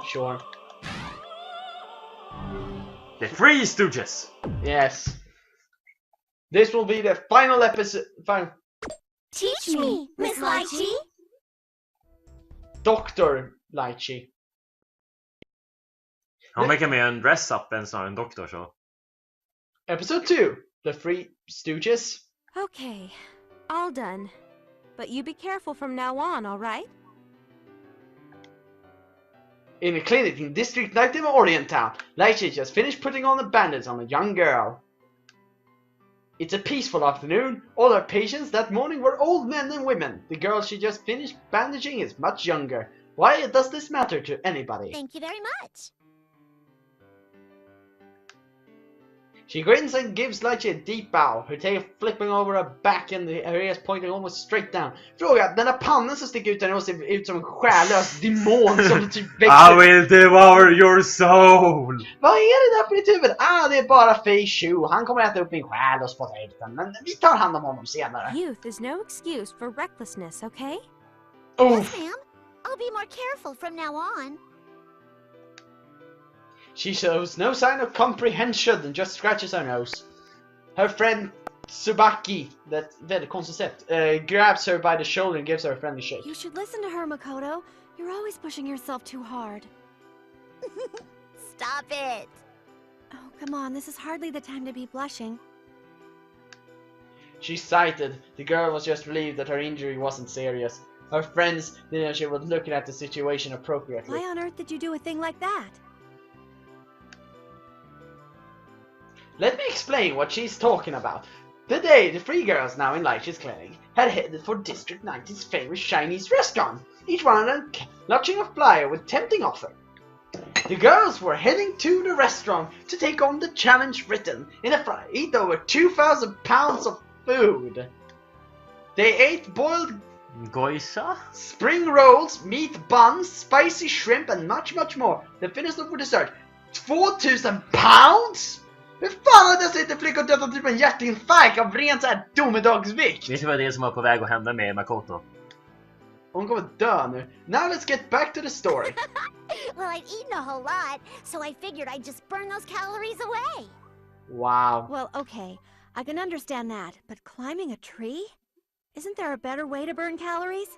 Sure. The Three Stooges. Yes. This will be the final episode. Teach me, Miss Lai Chi. Dr. Lai Chi. Han verkar mer en dress-up än snarare en doktor så. Episode 2. The Three Stooges. Okay, all done. But you be careful from now on, alright? In a clinic in District 19 Orient Town, Lai Chi just finished putting on the bandage on a young girl. It's a peaceful afternoon. All her patients that morning were old men and women. The girl she just finished bandaging is much younger. Why does this matter to anybody? Thank you very much. She grins and gives Litchi a deep bow, her tail flipping over her back and her ears pointing almost straight down. Fråga, den där pannan som sticker ut den ser ut som en själlös demon som typ växer. I will devour your soul! Vad är det där på ditt huvud? Det är bara Fei Shu. Han kommer äta upp min själ och spotta ut den, men vi tar hand om honom senare. Youth is no excuse for recklessness, okay? Yes, ma'am. I'll be more careful from now on. She shows no sign of comprehension and just scratches her nose. Her friend Tsubaki, that väldigt konstigt sätt, grabs her by the shoulder and gives her a friendly shake. You should listen to her, Makoto. You're always pushing yourself too hard. Stop it. Oh, come on, this is hardly the time to be blushing. She sighed. The girl was just relieved that her injury wasn't serious. Her friends didn't know she was looking at the situation appropriately. Why on earth did you do a thing like that? Let me explain what she's talking about. Today, the three girls now in Litchi's clinic had headed for District 19's famous Chinese restaurant, each one of them clutching a flyer with tempting offer. The girls were heading to the restaurant to take on the challenge written in a flyer, eat over 2,000 pounds of food. They ate boiled Goisa? spring rolls, meat buns, spicy shrimp and much more. They finished up with dessert. 2,000 pounds? Hur fan hade jag sett en flicka och dött typ en hjärtinfarkt av rent såhär domedagsvikt? Vet du vad det är som var på väg att hända med Makoto? Hon kommer dö nu. Now let's get back to the story. Well, I've eaten a whole lot, so I figured I'd just burn those calories away. Wow. Well, okay, I can understand that, but climbing a tree? Isn't there a better way to burn calories?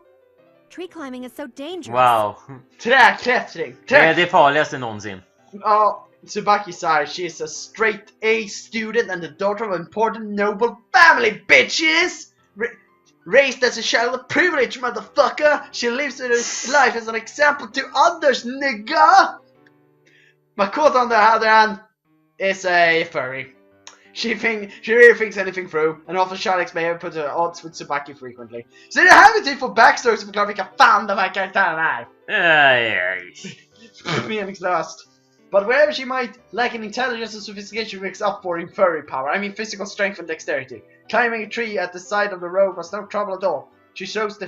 Tree climbing is so dangerous. Wow. Träklättring. Det är det farligaste någonsin. Ja, Tsubaki says she is a straight A student and the daughter of an important noble family, bitches! Raised as a child of privilege, motherfucker! She lives her life as an example to others, nigga! Makoto, on the other hand, is a furry. She really thinks anything through, and often Sharks may have put her odds with Tsubaki frequently. Så det här är typ för backstory som förklarar vilka fan de här karaktärerna är. Meningslöst. But wherever she might lack in intelligence and sophistication makes up for in furry power. I mean physical strength and dexterity. Climbing a tree at the side of the road was no trouble at all. She chose the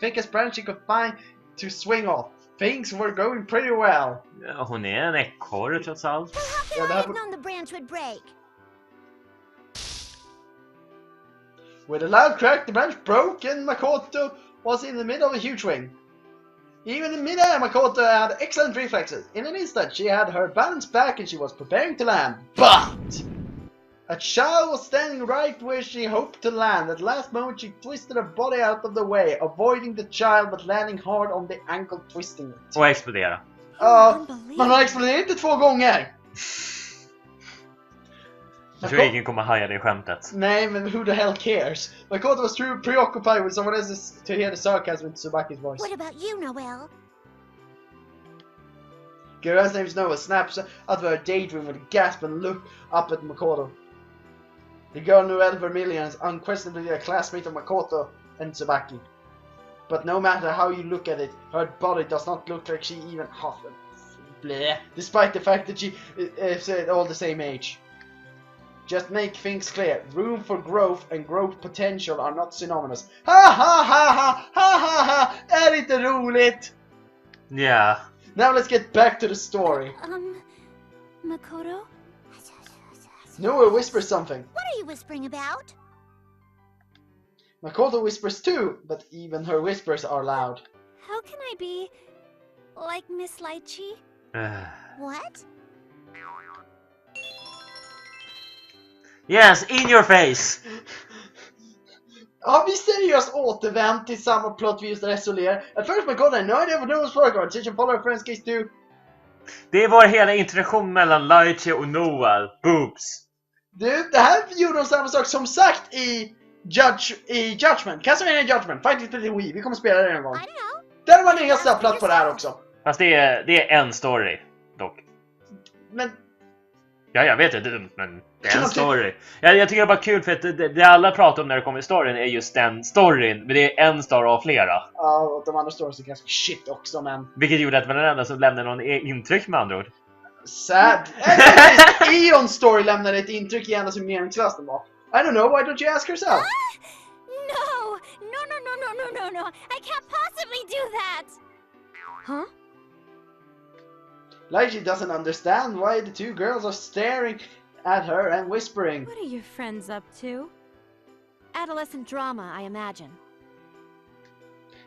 thickest branch she could find to swing off. Things were going pretty well. Ja, hon är en ekorre trots allt. Well, how could I have known the branch would break? With a loud crack, the branch broke and Makoto was in the middle of a huge swing. Even in mid-air, Makoto had excellent reflexes. In an instant, she had her balance back and she was preparing to land. But a child was standing right where she hoped to land. At the last moment, she twisted her body out of the way, avoiding the child but landing hard on the ankle, twisting it. Och explodera. Ja, man har exploderat inte 2 gånger. Jag tror ingen kommer haja det skämtet. Nej, men who the hell cares? Makoto was too preoccupied with someone else's to hear the sarcasm in Tsubaki's voice. What about you, Noelle? Girl's name's Noah snaps out of her daydream with a gasp and look up at Makoto. The girl Noelle Vermilion is unquestionably a classmate of Makoto and Tsubaki. But no matter how you look at it, her body does not look like she even half bleh, despite the fact that she is all the same age. Just make things clear. Room for growth and growth potential are not synonymous. Ha ha ha ha ha ha ha! Är det inte roligt? Yeah. Now let's get back to the story. Makoto? Noah whispers something. What are you whispering about? Makoto whispers too, but even her whispers are loud. How can I be... Like Miss Lai Chi? What? Yes, in your face! Har vi seriöst återvänt till samma plott vi just resonerar? At first my god I had no idea what was for God. Teach and follow friends case too. Det var hela interaktion mellan Lai Chi och Noel. Boobs. Du, det här gjorde de samma sak som sagt i Judgment. Castlevania Judgment. Fighting to the Wii. Vi kommer spela det en gång. I don't know. Där var det en ganska plats på det här också. Fast det är en story, dock. Men Ja, jag vet inte, men det är en story. Jag tycker det är bara kul för att det alla pratar om när det kommer i storyn är just den storyn. Men det är en story av flera. ja, och de andra stories är ganska shit också, men Vilket gjorde att man var den enda som lämnade någon intryck med andra ord. sad. Eons story lämnade ett intryck i enda som meningslöst den var. I don't know, why don't you ask yourself? No! No. I can't possibly do that! Huh? Like she doesn't understand why the two girls are staring at her and whispering. What are your friends up to? Adolescent drama, I imagine.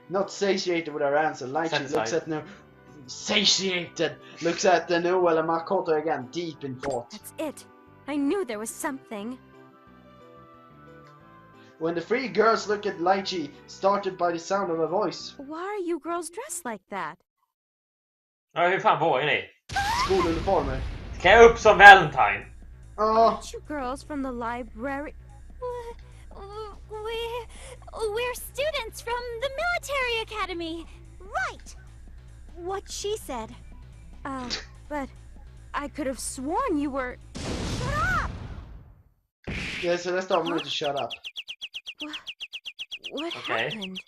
Not satiated with her answer, like she Satisfied. looks at looks at the Noel and Makoto again, deep in thought. That's it. I knew there was something. When the three girls look at Litchi, started by the sound of a voice. Why are you girls dressed like that? Ja, hur fan vågar ni? Skoluniformer. Kan jag upp som Valentine? Aren't you girls from the library? We're students from the military academy. Right! What she said. But I could have sworn you were... Shut up! Yeah, so let's tell them to shut up. What Okay. happened?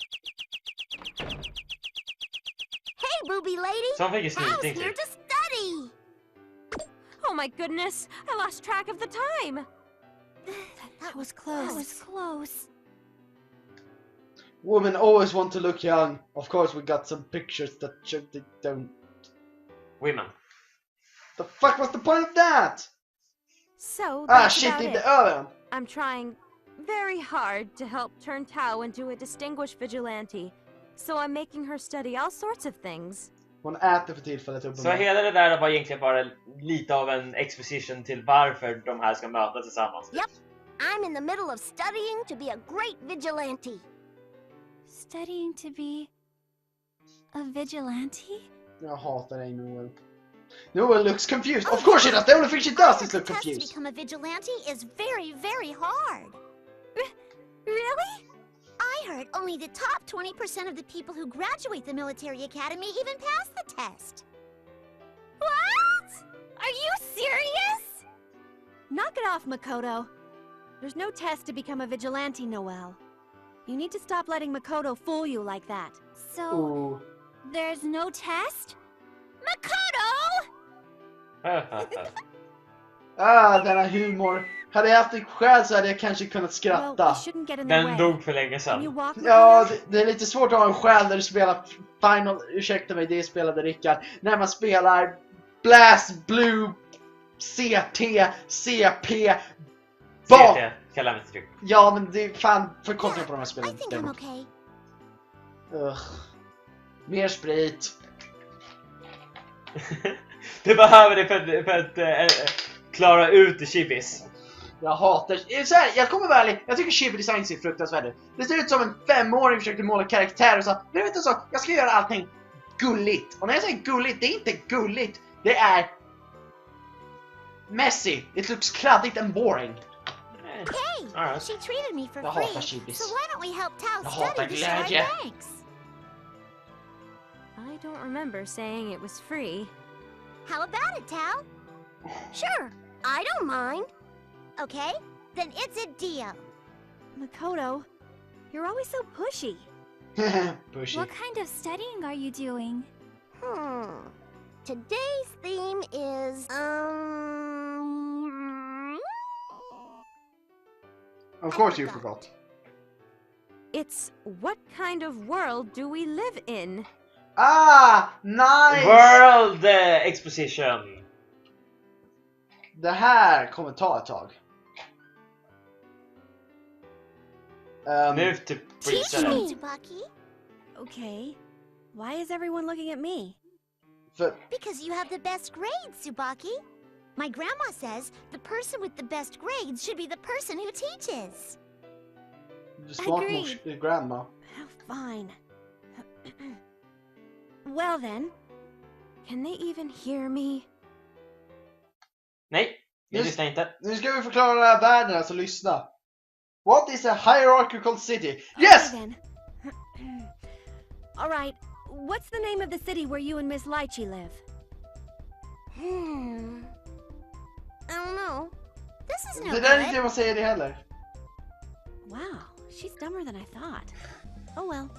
Hey, booby lady! Som fick ju I was snyting here typ. to study! Oh my goodness! I lost track of the time! That was close. That was close. Women always want to look young. Of course, we got some pictures that show they don't. Women. The fuck was the point of that? So, Ah, that's shit, about in it. the oven. I'm trying very hard to help turn Tao into a distinguished vigilante. So I'm making her study all sorts of things. Hon äter för tillfället Så uppenbarligen. hela det där var egentligen bara lite av en exposition till varför de här ska mötas tillsammans. Yep. I'm in the middle of studying to be a great vigilante. Studying to be a vigilante? Jag hatar dig, Noel. Noel looks confused. Of course she does. The only thing she does is The look test to confused. become a vigilante is very, very hard. Really? I heard only the top 20% of the people who graduate the military academy even pass the test. What? Are you serious? Knock it off, Makoto. There's no test to become a vigilante, Noelle. You need to stop letting Makoto fool you like that. So, Ooh. there's no test? Makoto! Denna humor. Hade jag haft en själ så hade jag kanske kunnat Well, skratta. we shouldn't get in the way. Den dog för länge Can you sedan. walk, Ja, Makoto? det är lite svårt att ha en själ när du spelar Final... Ursäkta mig, det spelade Rickard. När man spelar BlazBlue CP CT, Calamity Trigger. Ja, men det är fan förkortning på de här I spelen. think I'm okay. Ugh. Mer sprit. Du behöver det för att klara ut chibis. Jag hatar... Så här, jag kommer vara ärlig. Jag tycker chibi-design ser fruktansvärt ut. Det ser ut som en 5-åring försökte måla karaktär och sa, men vet du så, jag ska göra allting gulligt. Och när jag säger gulligt, det är inte gulligt. Det är messy. It looks kladdigt and boring. Hey, Alright. she treated me for Jag free. hatar chibis. So why don't we help Tao Jag hatar study to share our glädje. thanks? I don't remember saying it was free. How about it, Tao? Sure, I don't mind. Okay, then it's a deal. Makoto, you're always so pushy. Pushy. What kind of studying are you doing? Today's theme is, Of course you forgot. It's what kind of world do we live in? Ah, nice! World exposition. Det här kommer ta ett tag. Nu typ Teach freezar det. me, Tsubaki. Okay. Why is everyone looking at me? Because you have the best grades, Tsubaki. My grandma says the person with the best grades should be the person who teaches. Smart Agreed. grandma. Oh, fine. Well then, can they even hear me? Nej, vi Just- lyssnar inte. Nu ska vi förklara den här världen, alltså lyssna. What is a hierarchical city? Yes! Okay, then. All right. What's the name of the city where you and Miss Lai Chi live? I don't know. This is no Det där är good. inte vad säger det heller. Wow, she's dumber than I thought. Oh well.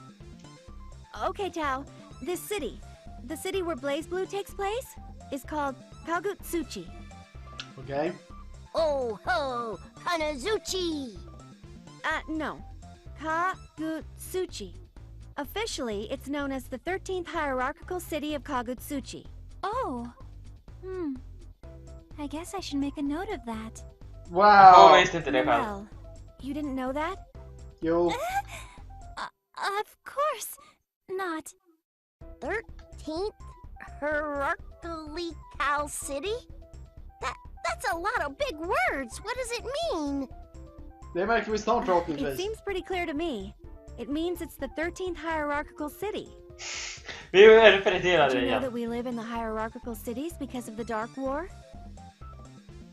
Okay, Tao. This city, the city where BlazBlue takes place, is called Kagatsutsi. Okej. Oh ho, Kanazuchi. No. Kagatsutsi. Officially, it's known as the 13th hierarchical city of Kagatsutsi. Oh. I guess I should make a note of that. Jag Wow. visste inte det själv. Well, you didn't know that? Jo. Of course not. 13th Hierarkical City? That's a lot of big words. What does it mean? Det märker vi snart It förhoppningsvis. seems pretty clear to me. It means it's the 13th hierarchical city. Vi refererade Did det you know igen. that we live in the hierarchical cities because of the Dark War?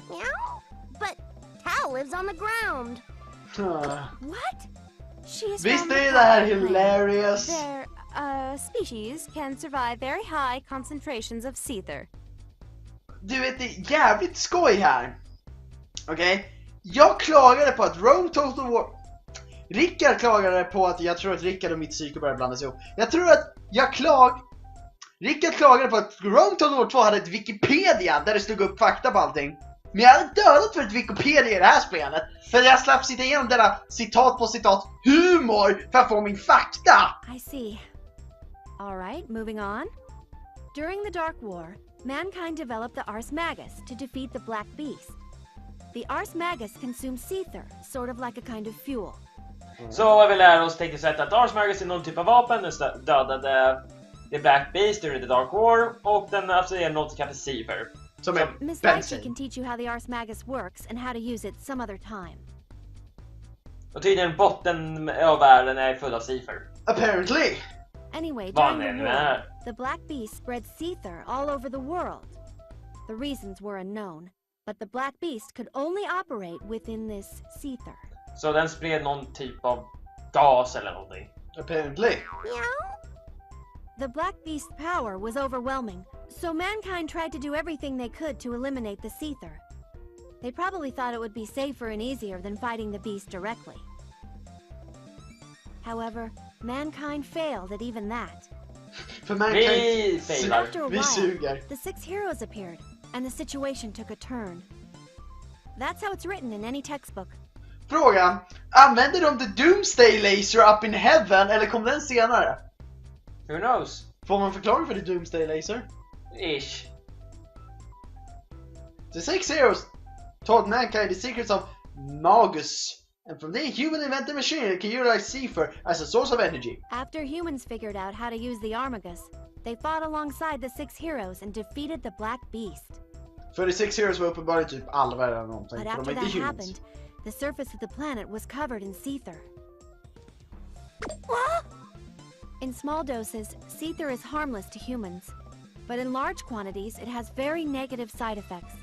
Meow? But Tao lives on the ground. What? She is Visst from the är det här Power Plane. hilarious? Their species can survive very high concentrations of seether. Du vet, det är jävligt skoj här. Okej? Jag klagade på att Rome Total War... Rickard klagade på att jag tror att Rickard och mitt psyke börjar blandas ihop. Jag tror att Rickard klagade på att Rome Total War 2 hade ett Wikipedia där det stod upp fakta på allting. Men jag hade dödat för ett Wikipedia i det här spelet. För jag slapp sitta igenom denna citat på citat humor för att få min fakta. I see. All right, moving on. During the Dark War, mankind developed the Ars Magus to defeat the Black Beast. The Ars Magus consumes seether, sort of like a kind of fuel. Så vad vi lär oss tekniskt sett att Ars Magus är någon typ av vapen. Den dödade The Black Beast during the Dark War. Och den absorberar något som kallas Seaver. Som är Miss Lai Chi bensin. can teach you how the Ars Magus works and how to use it some other time. Och tydligen botten av världen är full av Seaver. Apparently. Anyway, Vad during den the nu war, är. the Black Beast spread seether all over the world. The reasons were unknown, but the Black Beast could only operate within this seether. Så den spred någon typ av gas eller någonting. Apparently. Meow? The Black Beast's power was overwhelming, so mankind tried to do everything they could to eliminate the seether. They probably thought it would be safer and easier than fighting the beast directly. However, mankind failed at even that. För Vi mankind... failar. After a Vi while, suger. the 6 heroes appeared, and the situation took a turn. That's how it's written in any textbook. Fråga. Använder de the Doomsday Laser up in heaven eller kom den senare? Who knows? Får man förklaring för the Doomsday Laser? Ish. The 6 heroes taught mankind the secrets of Magus. And from there, human invented machinery can utilize Seafer as a source of energy. After humans figured out how to use the Armagus, they fought alongside the 6 heroes and defeated the Black Beast. För the 6 heroes var uppenbarligen typ alver eller någonting. But För de after är that inte humans. happened, the surface of the planet was covered in seether. In small doses, seether is harmless to humans. But in large quantities, it has very negative side effects.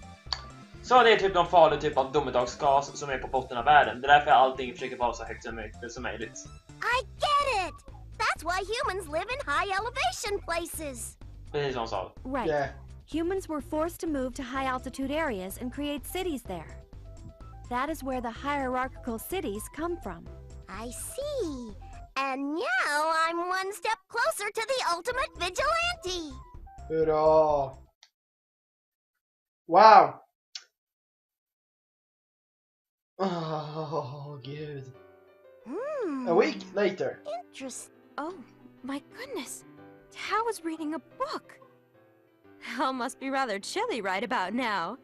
Så det är typ någon farlig typ av domedagsgas som är på botten av världen. Det är därför allting försöker vara så högt som möjligt. I get it! That's why humans live in high elevation places. Precis som hon sa. Right. Yeah. Humans were forced to move to high altitude areas and create cities there. That is where the hierarchical cities come from. I see. And now I'm one step closer to the ultimate vigilante. Hurra! Wow! Oh, gud. A week later. Interesting. Oh, my goodness. Tao was reading a book. Hell must be rather chilly right about now.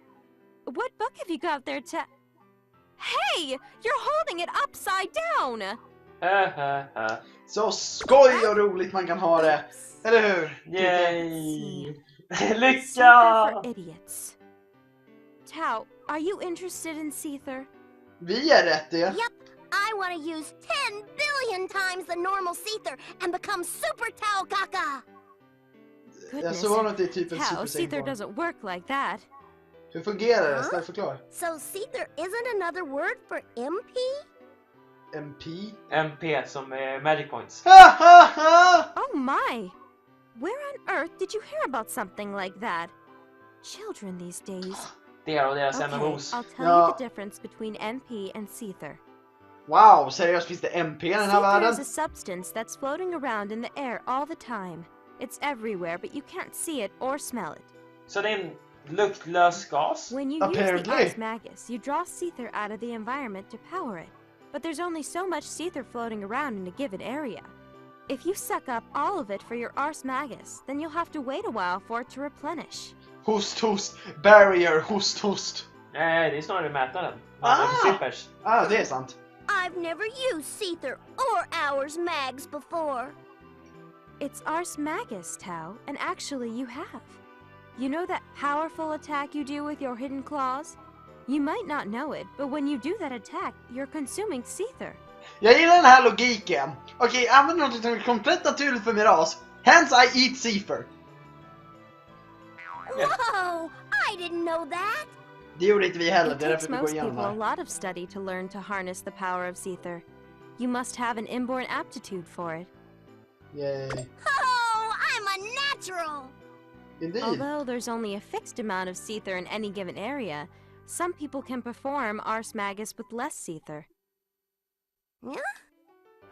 What book have you got there, Hey! You're holding it upside down! Så skoj och roligt man kan ha det. Eller hur? Yay! Lycka! for idiots. Tao, are you interested in Seether? Vi är rätt det. Yep, I want to use 10 billion times the normal Seether and become Super Tao Kaka. Jag Goodness, såg att det är typ en Tao, Super Seether Saiyan. doesn't work like that. Hur fungerar det? Huh? Snälla förklara. So Seether isn't another word for MP? MP? MP som är Magic Points. Ha ha ha! Oh my! Where on earth did you hear about something like that? Children these days. Det och deras Okay, MMOs. I'll tell Ja. you the difference between MP and Seether. Wow, seriöst finns det MP i den här Seether världen? is a substance that's floating around in the air all the time. It's everywhere, but you can't see it or smell it. Så det är en luktlös gas? When you use the Apparently. Ars Magus, you draw Seether out of the environment to power it. But there's only so much Seether floating around in a given area. If you suck up all of it for your Ars Magus, then you'll have to wait a while for it to replenish. Host, host. Barrier, host, host. Nej, det är snarare mätaren. Ah! Zippers. Det är sant. I've never used Seether or Hours Mags before. It's Ars Magus, Tao, and actually you have. You know that powerful attack you do with your hidden claws? You might not know it, but when you do that attack, you're consuming Seether. Jag gillar den här logiken. Okej, använd något som är komplett naturligt för min ras. Hence I eat Seether. Whoa! I didn't know that. Det gjorde inte vi heller, It det är takes därför vi går most igenom people a här. lot of study to learn to harness the power of Seether. You must have an inborn aptitude for it. Yay. Oh, I'm a natural. Indeed. Although there's only a fixed amount of Seether in any given area, some people can perform Ars Magus with less Seether. Yeah?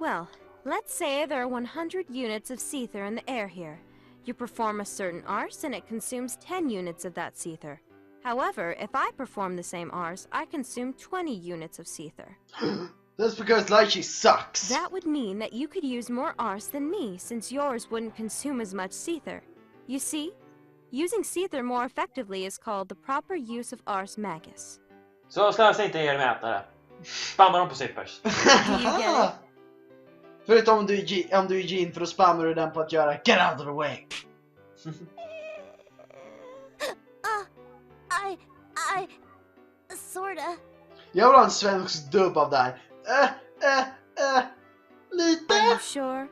Well, let's say there are 100 units of Seether in the air here. You perform a certain Ars and it consumes 10 units of that Seether. However, if I perform the same Ars, I consume 20 units of Seether. That's because Lai Chi sucks. That would mean that you could use more Ars than me, since yours wouldn't consume as much Seether. You see? Using Seether more effectively is called the proper use of Ars Magus. Så slösa inte er mätare. Spamma dem på zippers. Förutom om du är Jean, för då spammar du den på att göra get out of the way. I sorta. Jag vill ha en svensk dubb av det här. Lite? Are you sure?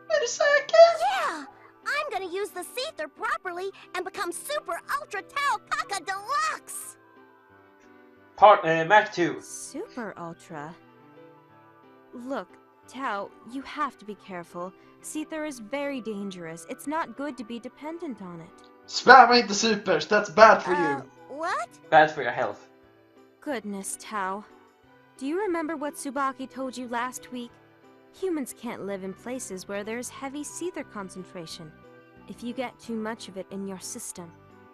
Är du säker? Yeah! I'm gonna use the Seether properly and become Super Ultra Tao Kaka Deluxe! Mac 2. Super Ultra? Look, Tao, you have to be careful. Seether is very dangerous. It's not good to be dependent on it. Spamma inte supers, that's bad for you. What? Bad for your health. Goodness, Tao. Do you remember what Tsubaki told you last week? Humans can't live in places where there's heavy Seether concentration. If you get too much of it in your system,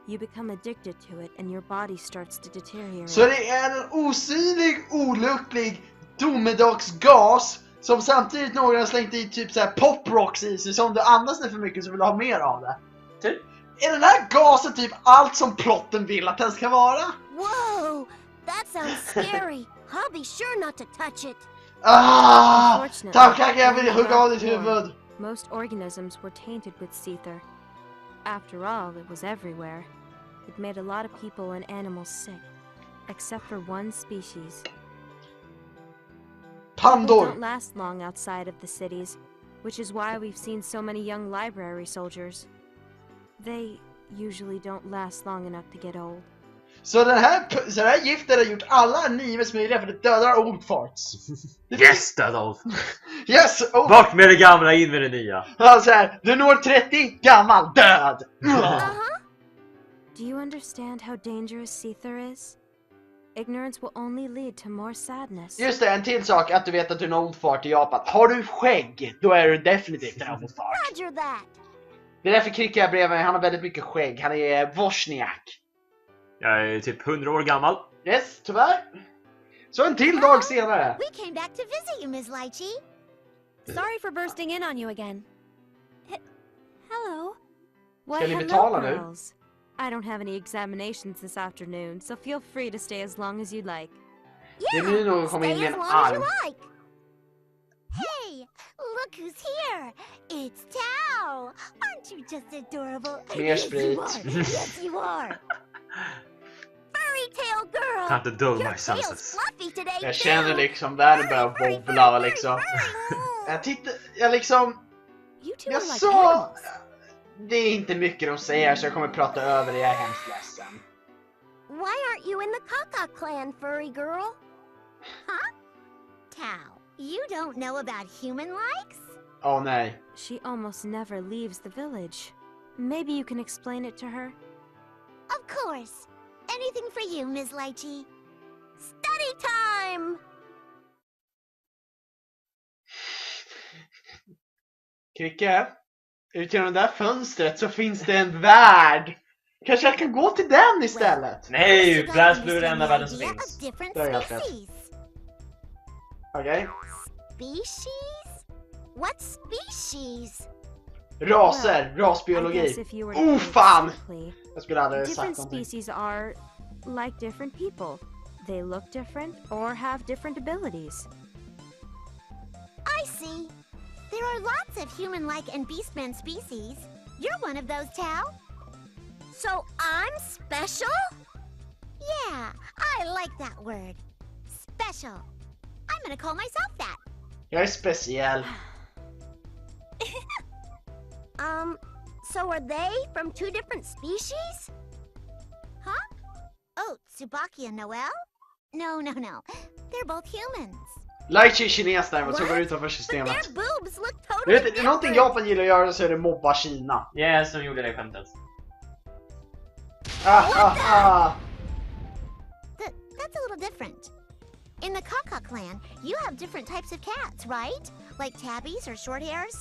you become addicted to it and your body starts to deteriorate. Så det är en osynlig, oluktlig domedagsgas som samtidigt någon har slängt i typ såhär poprocks i sig, så om du andas det för mycket så vill du ha mer av det. Typ. Är den här gasen typ allt som plotten vill att den ska vara? Whoa! That sounds scary. I'll be sure not to touch it. Unfortunately, Tack, jag vill only hugga av back ditt then, huvud. most organisms were tainted with Seether. After all, it was everywhere. It made a lot of people and animals sick, except for one species. People Pandor. don't last long outside of the cities, which is why we've seen so many young library soldiers. They usually don't last long enough to get old. Så det här giftet har gjort alla anime smidiga för det dödar old farts. Yes, Adolf! Yes! Bort med det gamla, in med det nya. Alltså här, du når 30, gammal, död! Do you understand how dangerous Seether is? Ignorance will only lead to more sadness. Just det, en till sak att du vet att du är en old fart i Japan. Har du skägg, då är du definitivt en old fart. Roger that. Det är därför Kricka bredvid mig, han har väldigt mycket skägg. Han är Wozniak. Jag är typ 100 år gammal. Yes, tyvärr. Så en till dag senare. We came back to visit you, Ms. Litchi. Sorry for bursting in on you again. Hello. Ska ni hello, betala nu? girls. I don't have any examinations this afternoon, so feel free to stay as long as you'd like. Det är nu någon kommer in Stay med as en long as you arm. like. Hey, Look who's here! It's Tao! Aren't you just adorable? Mer Yes, sprit. you are. Yes, you are. Furry tail girl! Time to dull Your my tail's senses. fluffy today, Jag too. känner liksom världen börjar bobbla liksom. Jag tittar, jag liksom... You two Jag are like sa... animals. Det är inte mycket de säger så jag kommer prata över det, jag är hemskt ledsen. Why aren't you in the Kaka clan, furry girl? Huh? Tao, you don't know about human likes? Åh nej. She almost never leaves the village. Maybe you can explain it to her? Of course. Anything for you, Ms. Lai Chi. Study time! Kika, ut genom det där fönstret så finns det en värld. Kanske jag kan gå till den istället? Nej, First, you gotta BlazBlue är den enda understand världen the som idea finns. of different Det är helt rätt. species. Okej. Species? What species? Raser, I guess rasbiologi. if you were to Oh put it fan! simply, Jag skulle aldrig sagt different någonting. species are like different people. They look different or have different abilities. I see. There are lots of human-like and beastman species. You're one of those, Tao. So I'm special? Yeah, I like that word. Special. I'm gonna call myself that. Jag är speciell. So are they from two different species? Huh? Oh, Tsubaki and Noel? No. They're both humans. Lai Chi kines däremot så What? går utanför But systemet. their boobs look Jag totally vet, det är någonting different. Japan gillar att göra så är det mobba Kina. Ja, som gjorde det skämtet. That's a little different. In the Kaka clan, you have different types of cats, right? Like tabbies or short hairs?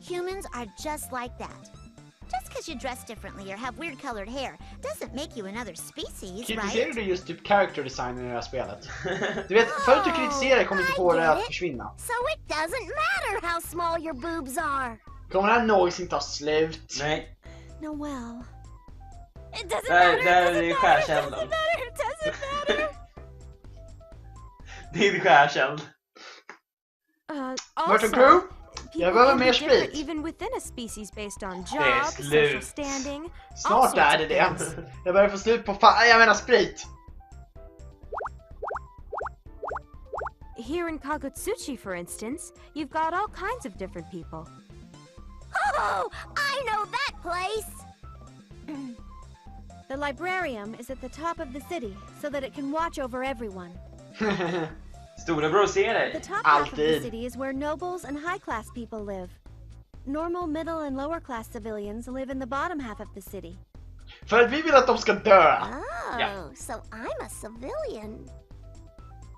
Humans are just like that. Just because you dress differently or have weird colored hair doesn't make you another species, Kritiserar right? du just typ character design i det här spelet? Du vet, förut du kritiserade kommer inte få det att försvinna. So it doesn't matter how small your boobs are. Kommer den här noisen ta slut? Nej, Noel. It doesn't där matter. är ju skärkällan. It doesn't matter. Din skärkäll. Merton Also, Crew? people Jag behöver can be mer different sprit. even within a species based on Det är job, slut. social standing. Snart är det det. Jag börjar få slut på jag menar sprit. Here in Kagatsutsi, for instance, you've got all kinds of different people. Oh, I know that place. The librarium is at the top of the city so that it can watch over everyone. Storebror ser The dig. top half of the Alltid. city is where nobles and high-class people live. Normal, middle, and lower-class civilians live in the bottom half of the city. För att vi vill att de ska dö. Oh, Yeah. so I'm a civilian.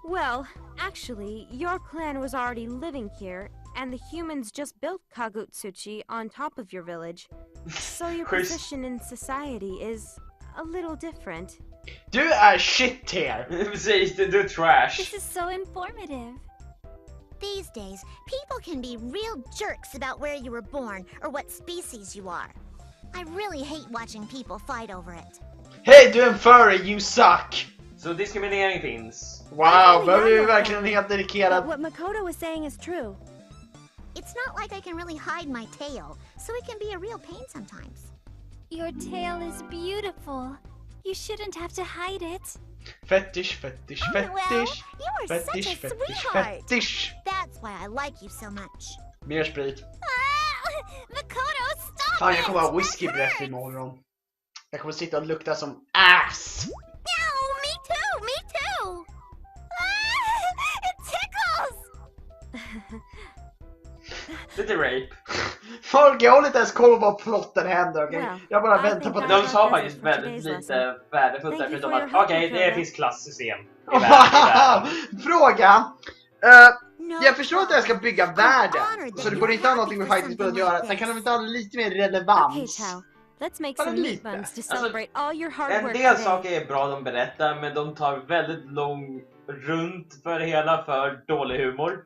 Well, actually, your clan was already living here, and the humans just built Kagatsutsi on top of your village. So your Chris. position in society is a little different. Du är shit here. Precis, du är trash. This is so informative. These days, people can be real jerks about where you were born or what species you are. I really hate watching people fight over it. Hej, du är en furry, you suck. Så diskriminering finns. Wow, behöver vi verkligen en helt But dedikerad... what Makoto is saying is true. It's not like I can really hide my tail, so it can be a real pain sometimes. Your tail is beautiful. You shouldn't have to hide it. Fetish, fetish, Oh, well, fetish. you are such Fetish, a fetish, sweetheart. fetish. That's why I like you so much. Mer sprit. Makoto, stop Fan, it! jag kommer ha That whiskybreath hurts! imorgon. Jag kommer sitta och lukta som ass. No, me too, me too! It tickles! Lite rape. Folk, jag håller inte ens koll på vad plotten händer, okej? Well, Jag bara I väntar think på that's De sa our faktiskt business for väldigt today's lite lesson. värdefullt Thank där, you förutom for att your help, okej, det Makoto. finns klassystem i världen. Fråga. No, Jag förstår att jag ska bygga världen, honored så that det you're borde inte ha happy någonting med for fighting-spel att something göra. like Den kan this. väl inte ha lite mer Okay, relevans? Tao. Let's make Bara some meat lite. buns to Alltså, celebrate all your hard En work del today. saker är bra de berättar, men de tar väldigt lång runt för det hela för dålig humor.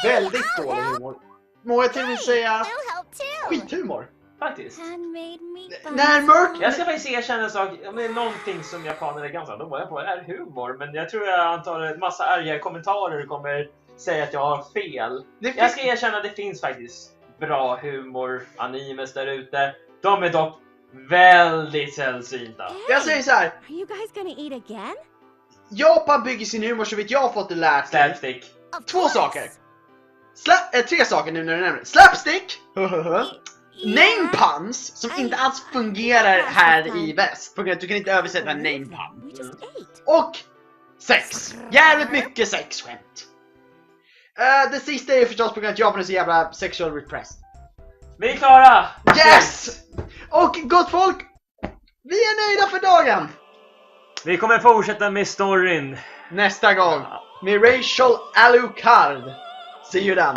Väldigt I'll dålig help. humor. Må jag till och med säga I'll help too! skithumor. Faktiskt. Handmade meat buns. När Merton... Jag ska faktiskt erkänna en sak, om det är någonting som japaner är ganska dåliga på är humor, men jag tror jag antar en massa arga kommentarer kommer säga att jag har fel. Jag ska erkänna att det finns faktiskt bra humor, animes där ute. De är dock väldigt sällsynta. Jag säger så här. Are you guys gonna eat again? Japan bygger sin humor så vitt jag har fått det lärt mig. Slapstick. Två saker. Tre saker nu när du nämner det. Slapstick. Name puns som inte alls fungerar här i väst. På grund av att du kan inte översätta en name pun. We just ate. Och sex. Jävligt mycket sexskämt. Det sista är ju förstås på grund av att Japan är så jävla sexual repressed. Vi är klara! Yes! Och gott folk, vi är nöjda för dagen. Vi kommer fortsätta med storyn Nästa gång med Rachel Alucard. See you then.